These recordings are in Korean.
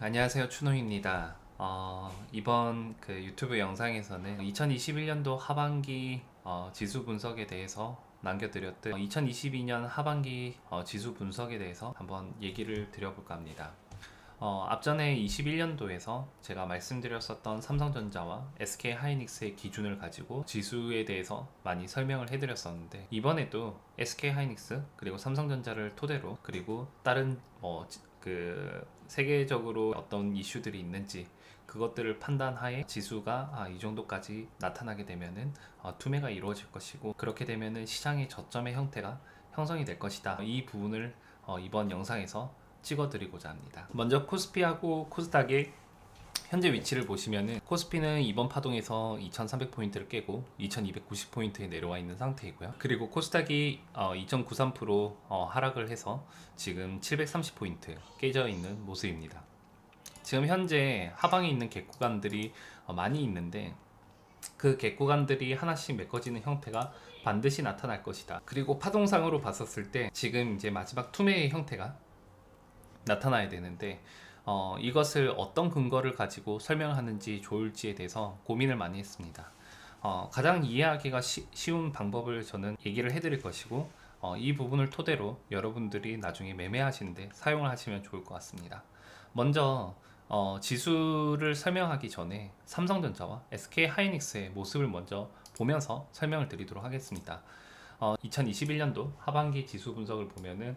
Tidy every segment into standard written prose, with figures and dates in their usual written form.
안녕하세요, 추노입니다. 이번 그 유튜브 영상에서는 2021년도 하반기 지수 분석에 대해서 남겨드렸듯 2022년 하반기 지수 분석에 대해서 한번 얘기를 드려볼까 합니다. 앞전에 21년도에서 제가 말씀드렸었던 삼성전자와 SK하이닉스의 기준을 가지고 지수에 대해서 많이 설명을 해드렸었는데, 이번에도 SK하이닉스 그리고 삼성전자를 토대로, 그리고 다른 그 세계적으로 어떤 이슈들이 있는지 그것들을 판단하에 지수가 이 정도까지 나타나게 되면은 투매가 이루어질 것이고, 그렇게 되면은 시장의 저점의 형태가 형성이 될 것이다. 이 부분을 이번 영상에서 찍어드리고자 합니다. 먼저 코스피하고 코스닥의 현재 위치를 보시면은, 코스피는 이번 파동에서 2300포인트를 깨고 2290포인트에 내려와 있는 상태이고요. 그리고 코스닥이 2.93% 하락을 해서 지금 730포인트 깨져 있는 모습입니다. 지금 현재 하방에 있는 갭구간들이 많이 있는데, 그 갭구간들이 하나씩 메꿔지는 형태가 반드시 나타날 것이다. 그리고 파동상으로 봤었을 때 지금 이제 마지막 투매의 형태가 나타나야 되는데, 이것을 어떤 근거를 가지고 설명하는지 좋을지에 대해서 고민을 많이 했습니다. 가장 이해하기가 쉬운 방법을 저는 얘기를 해드릴 것이고, 이 부분을 토대로 여러분들이 나중에 매매하시는데 사용을 하시면 좋을 것 같습니다. 먼저 지수를 설명하기 전에 삼성전자와 SK하이닉스의 모습을 먼저 보면서 설명을 드리도록 하겠습니다. 2021년도 하반기 지수 분석을 보면은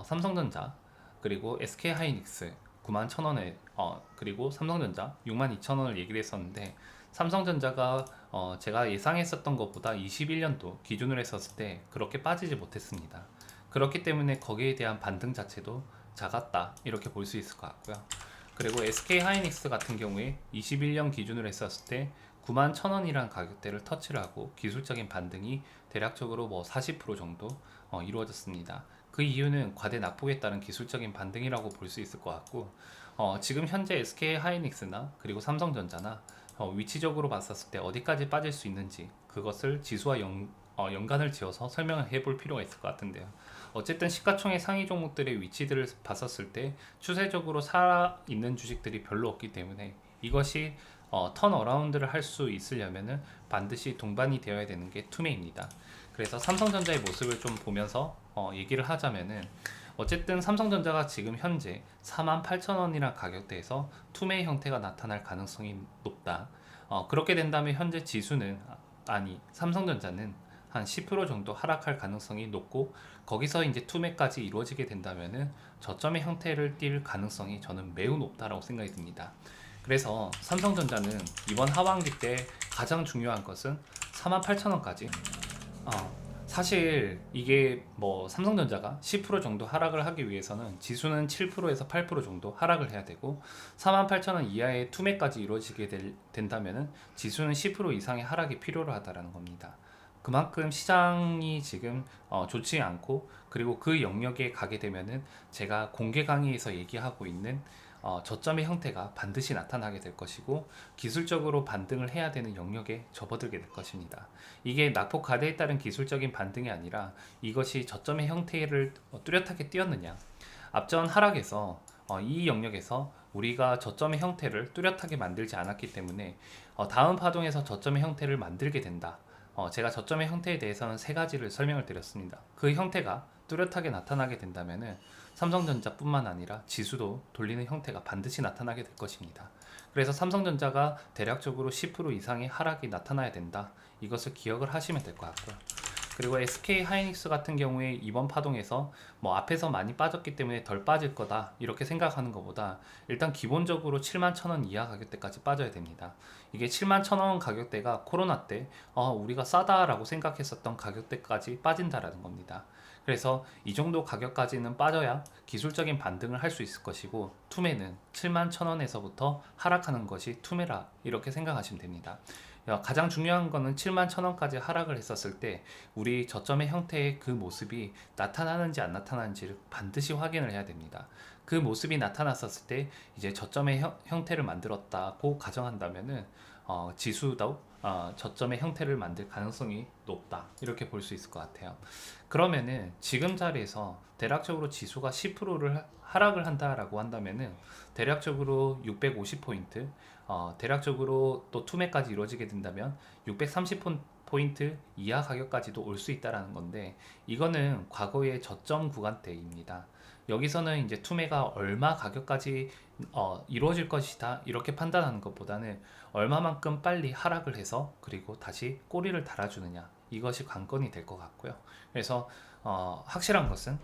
삼성전자 그리고 SK하이닉스 91,000원에 그리고 삼성전자 62,000원을 얘기를 했었는데, 삼성전자가 제가 예상했었던 것보다 21년도 기준으로 했었을 때 그렇게 빠지지 못했습니다. 그렇기 때문에 거기에 대한 반등 자체도 작았다, 이렇게 볼 수 있을 것 같고요. 그리고 SK하이닉스 같은 경우에 21년 기준으로 했었을 때 91,000원이라는 가격대를 터치를 하고 기술적인 반등이 대략적으로 40% 정도 이루어졌습니다. 그 이유는 과대 낙폭에 따른 기술적인 반등이라고 볼 수 있을 것 같고, 지금 현재 SK하이닉스나 그리고 삼성전자나 위치적으로 봤었을 때 어디까지 빠질 수 있는지 그것을 지수와 연관을 지어서 설명을 해볼 필요가 있을 것 같은데요. 어쨌든 시가총액 상위 종목들의 위치들을 봤었을 때 추세적으로 살아있는 주식들이 별로 없기 때문에, 이것이 턴어라운드를 할 수 있으려면은 반드시 동반이 되어야 되는 게 투매입니다. 그래서 삼성전자의 모습을 좀 보면서 얘기를 하자면은, 어쨌든 삼성전자가 지금 현재 48,000원이란 가격대에서 투매 형태가 나타날 가능성이 높다. 그렇게 된다면 현재 지수는 삼성전자는 한 10% 정도 하락할 가능성이 높고, 거기서 이제 투매까지 이루어지게 된다면은 저점의 형태를 띌 가능성이 저는 매우 높다라고 생각이 듭니다. 그래서 삼성전자는 이번 하반기 때 가장 중요한 것은 48,000원까지, 사실 이게 삼성전자가 10% 정도 하락을 하기 위해서는 지수는 7%에서 8% 정도 하락을 해야 되고, 48,000원 이하의 투매까지 이루어지게 된다면은 지수는 10% 이상의 하락이 필요로 하다라는 겁니다. 그만큼 시장이 지금 좋지 않고, 그리고 그 영역에 가게 되면은 제가 공개 강의에서 얘기하고 있는 저점의 형태가 반드시 나타나게 될 것이고, 기술적으로 반등을 해야 되는 영역에 접어들게 될 것입니다. 이게 낙폭 과대에 따른 기술적인 반등이 아니라 이것이 저점의 형태를 뚜렷하게 띄었느냐, 앞전 하락에서 이 영역에서 우리가 저점의 형태를 뚜렷하게 만들지 않았기 때문에 다음 파동에서 저점의 형태를 만들게 된다. 제가 저점의 형태에 대해서는 세 가지를 설명을 드렸습니다. 그 형태가 뚜렷하게 나타나게 된다면은 삼성전자뿐만 아니라 지수도 돌리는 형태가 반드시 나타나게 될 것입니다. 그래서 삼성전자가 대략적으로 10% 이상의 하락이 나타나야 된다. 이것을 기억을 하시면 될 것 같고요. 그리고 SK하이닉스 같은 경우에 이번 파동에서 앞에서 많이 빠졌기 때문에 덜 빠질 거다, 이렇게 생각하는 것보다 일단 기본적으로 71,000원 이하 가격대까지 빠져야 됩니다. 이게 71,000원 가격대가 코로나 때 우리가 싸다라고 생각했었던 가격대까지 빠진다라는 겁니다. 그래서 이 정도 가격까지는 빠져야 기술적인 반등을 할 수 있을 것이고, 투매는 71,000원에서부터 하락하는 것이 투매라, 이렇게 생각하시면 됩니다. 가장 중요한 거는 71,000원까지 하락을 했었을 때 우리 저점의 형태의 그 모습이 나타나는지 안 나타나는지를 반드시 확인을 해야 됩니다. 그 모습이 나타났었을 때 이제 저점의 형태를 만들었다고 가정한다면은 지수도 저점의 형태를 만들 가능성이 높다, 이렇게 볼 수 있을 것 같아요. 그러면은 지금 자리에서 대략적으로 지수가 10%를 하락을 한다라고 한다면은 대략적으로 650포인트, 대략적으로 또 투매까지 이루어지게 된다면 630포인트 이하 가격까지도 올 수 있다라는 건데, 이거는 과거의 저점 구간대입니다. 여기서는 이제 투매가 얼마 가격까지 이루어질 것이다 이렇게 판단하는 것보다는 얼마만큼 빨리 하락을 해서 그리고 다시 꼬리를 달아주느냐, 이것이 관건이 될 것 같고요. 그래서 확실한 것은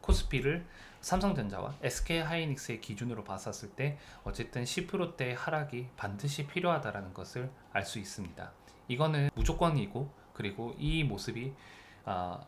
코스피를 삼성전자와 SK하이닉스의 기준으로 봤었을 때 어쨌든 10%대의 하락이 반드시 필요하다는 것을 알 수 있습니다. 이거는 무조건이고, 그리고 이 모습이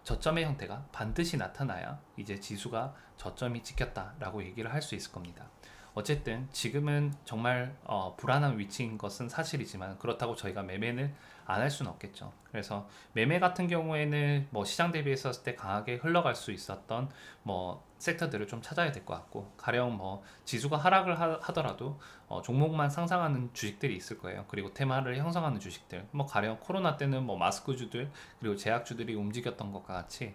저점의 형태가 반드시 나타나야 이제 지수가 저점이 찍혔다라고 얘기를 할 수 있을 겁니다. 어쨌든 지금은 정말 불안한 위치인 것은 사실이지만, 그렇다고 저희가 매매는 안 할 수는 없겠죠. 그래서 매매 같은 경우에는 뭐 시장 대비했을 때 강하게 흘러갈 수 있었던 뭐 섹터들을 좀 찾아야 될 것 같고, 가령 뭐 지수가 하락을 하더라도 종목만 상승하는 주식들이 있을 거예요. 그리고 테마를 형성하는 주식들, 뭐 가령 코로나 때는 뭐 마스크주들 그리고 제약주들이 움직였던 것과 같이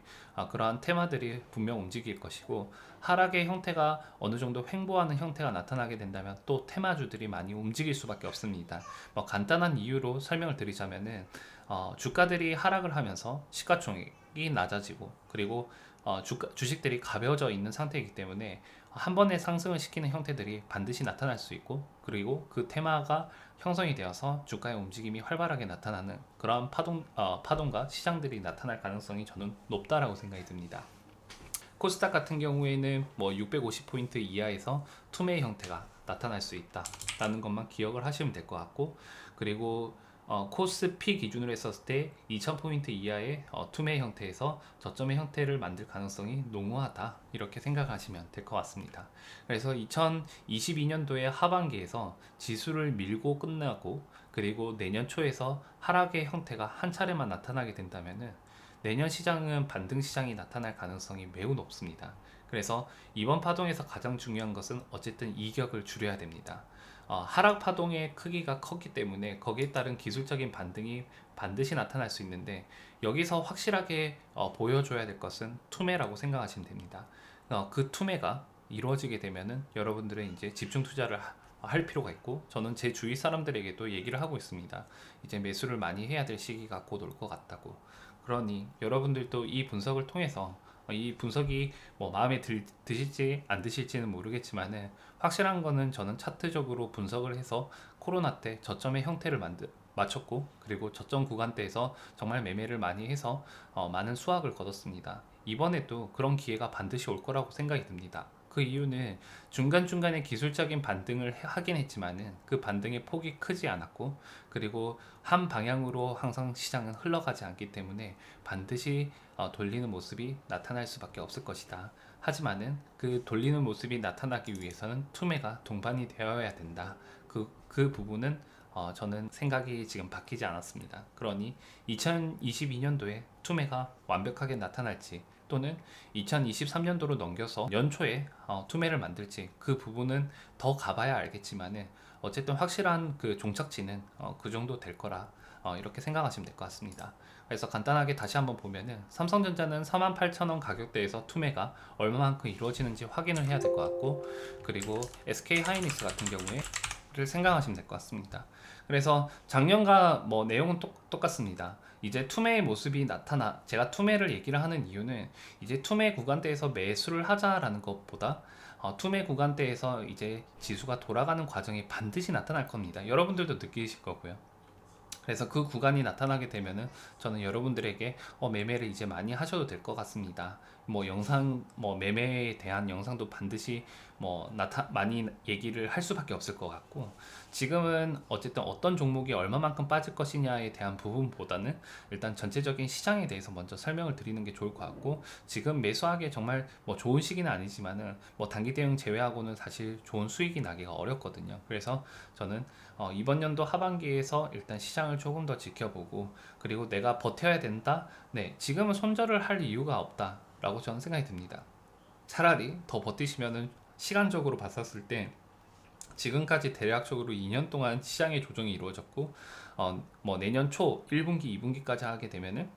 그러한 테마들이 분명 움직일 것이고, 하락의 형태가 어느 정도 횡보하는 형태가 나타나게 된다면 또 테마주들이 많이 움직일 수밖에 없습니다. 뭐 간단한 이유로 설명을 드리자면은 주가들이 하락을 하면서 시가총액이 낮아지고, 그리고 주식들이 가벼워져 있는 상태이기 때문에 한 번에 상승을 시키는 형태들이 반드시 나타날 수 있고, 그리고 그 테마가 형성이 되어서 주가의 움직임이 활발하게 나타나는 그런 파동과 시장들이 나타날 가능성이 저는 높다라고 생각이 듭니다. 코스닥 같은 경우에는 뭐 650포인트 이하에서 투매 형태가 나타날 수 있다라는 것만 기억을 하시면 될 것 같고, 그리고 코스피 기준으로 했었을 때 2000포인트 이하의 투매 형태에서 저점의 형태를 만들 가능성이 농후하다 이렇게 생각하시면 될 것 같습니다. 그래서 2022년도의 하반기에서 지수를 밀고 끝나고, 그리고 내년 초에서 하락의 형태가 한 차례만 나타나게 된다면은 내년 시장은 반등 시장이 나타날 가능성이 매우 높습니다. 그래서 이번 파동에서 가장 중요한 것은 어쨌든 이격을 줄여야 됩니다. 하락 파동의 크기가 컸기 때문에 거기에 따른 기술적인 반등이 반드시 나타날 수 있는데, 여기서 확실하게 보여줘야 될 것은 투매라고 생각하시면 됩니다. 그 투매가 이루어지게 되면은 여러분들은 이제 집중 투자를 할 필요가 있고, 저는 제 주위 사람들에게도 얘기를 하고 있습니다. 이제 매수를 많이 해야 될 시기가 곧 올 것 같다고. 그러니 여러분들도 이 분석을 통해서, 이 분석이 뭐 마음에 드실지 안 드실지는 모르겠지만은, 확실한 거는 저는 차트적으로 분석을 해서 코로나 때 저점의 형태를 맞췄고, 그리고 저점 구간대에서 정말 매매를 많이 해서 많은 수확을 거뒀습니다. 이번에도 그런 기회가 반드시 올 거라고 생각이 듭니다. 그 이유는 중간중간에 기술적인 반등을 하긴 했지만은 그 반등의 폭이 크지 않았고, 그리고 한 방향으로 항상 시장은 흘러가지 않기 때문에 반드시 돌리는 모습이 나타날 수밖에 없을 것이다. 하지만은 그 돌리는 모습이 나타나기 위해서는 투매가 동반이 되어야 된다. 그 부분은 저는 생각이 지금 바뀌지 않았습니다. 그러니 2022년도에 투매가 완벽하게 나타날지, 또는 2023년도로 넘겨서 연초에 투매를 만들지, 그 부분은 더 가봐야 알겠지만은 어쨌든 확실한 그 종착지는 그 정도 될 거라 이렇게 생각하시면 될 것 같습니다. 그래서 간단하게 다시 한번 보면은 삼성전자는 48,000원 가격대에서 투매가 얼마만큼 이루어지는지 확인을 해야 될 것 같고, 그리고 SK하이닉스 같은 경우에 를 생각하시면 될 것 같습니다. 그래서 작년과 뭐 내용은 똑같습니다. 이제 투매의 모습이 제가 투매를 얘기를 하는 이유는 이제 투매 구간대에서 매수를 하자라는 것보다 투매 구간대에서 이제 지수가 돌아가는 과정이 반드시 나타날 겁니다. 여러분들도 느끼실 거고요. 그래서 그 구간이 나타나게 되면은 저는 여러분들에게 매매를 이제 많이 하셔도 될 것 같습니다. 뭐 영상, 뭐 매매에 대한 영상도 반드시 뭐 많이 얘기를 할 수밖에 없을 것 같고, 지금은 어쨌든 어떤 종목이 얼마만큼 빠질 것이냐에 대한 부분보다는 일단 전체적인 시장에 대해서 먼저 설명을 드리는 게 좋을 것 같고, 지금 매수하기에 정말 뭐 좋은 시기는 아니지만은 뭐 단기 대응 제외하고는 사실 좋은 수익이 나기가 어렵거든요. 그래서 저는 이번 연도 하반기에서 일단 시장을 조금 더 지켜보고, 그리고 내가 버텨야 된다? 네, 지금은 손절을 할 이유가 없다 라고 저는 생각이 듭니다. 차라리 더 버티시면은 시간적으로 봤었을 때 지금까지 대략적으로 2년 동안 시장의 조정이 이루어졌고, 뭐 내년 초 1분기, 2분기까지 하게 되면은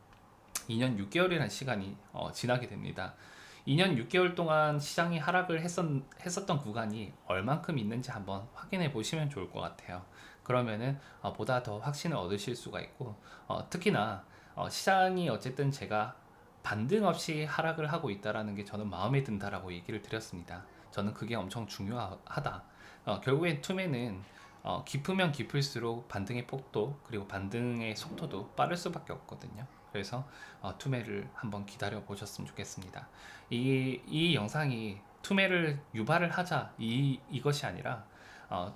2년 6개월이라는 시간이 지나게 됩니다. 2년 6개월 동안 시장이 하락을 했었던 구간이 얼만큼 있는지 한번 확인해 보시면 좋을 것 같아요. 그러면은 보다 더 확신을 얻으실 수가 있고, 특히나 시장이 어쨌든 제가 반등 없이 하락을 하고 있다라는 게 저는 마음에 든다라고 얘기를 드렸습니다. 저는 그게 엄청 중요하다. 결국엔 투매는 깊으면 깊을수록 반등의 폭도 그리고 반등의 속도도 빠를 수밖에 없거든요. 그래서 투매를 한번 기다려 보셨으면 좋겠습니다. 이 영상이 투매를 유발을 하자 이것이 아니라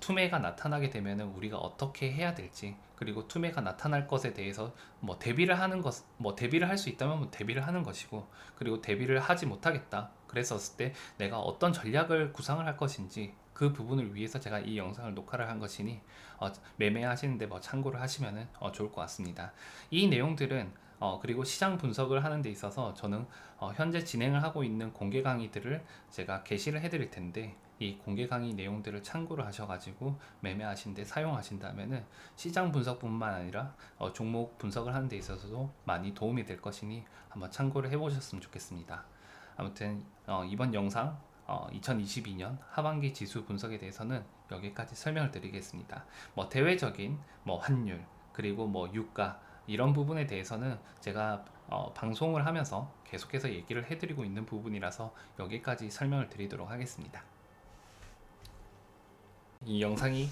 투매가 나타나게 되면 우리가 어떻게 해야 될지, 그리고 투매가 나타날 것에 대해서 뭐 대비를 하는 것, 뭐 대비를 할 수 있다면 뭐 대비를 하는 것이고, 그리고 대비를 하지 못하겠다 그랬었을 때 내가 어떤 전략을 구상을 할 것인지, 그 부분을 위해서 제가 이 영상을 녹화를 한 것이니 매매하시는데 뭐 참고를 하시면 좋을 것 같습니다. 이 내용들은 그리고 시장 분석을 하는 데 있어서 저는 현재 진행을 하고 있는 공개 강의들을 제가 게시를 해드릴 텐데, 이 공개 강의 내용들을 참고를 하셔가지고 매매하시는데 사용하신다면은 시장 분석뿐만 아니라 종목 분석을 하는 데 있어서도 많이 도움이 될 것이니 한번 참고를 해보셨으면 좋겠습니다. 아무튼 이번 영상 2022년 하반기 지수 분석에 대해서는 여기까지 설명을 드리겠습니다. 뭐 대외적인 뭐 환율 그리고 뭐 유가 이런 부분에 대해서는 제가 방송을 하면서 계속해서 얘기를 해드리고 있는 부분이라서 여기까지 설명을 드리도록 하겠습니다. 이 영상이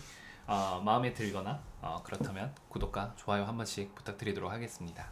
마음에 들거나 그렇다면 구독과 좋아요 한 번씩 부탁드리도록 하겠습니다.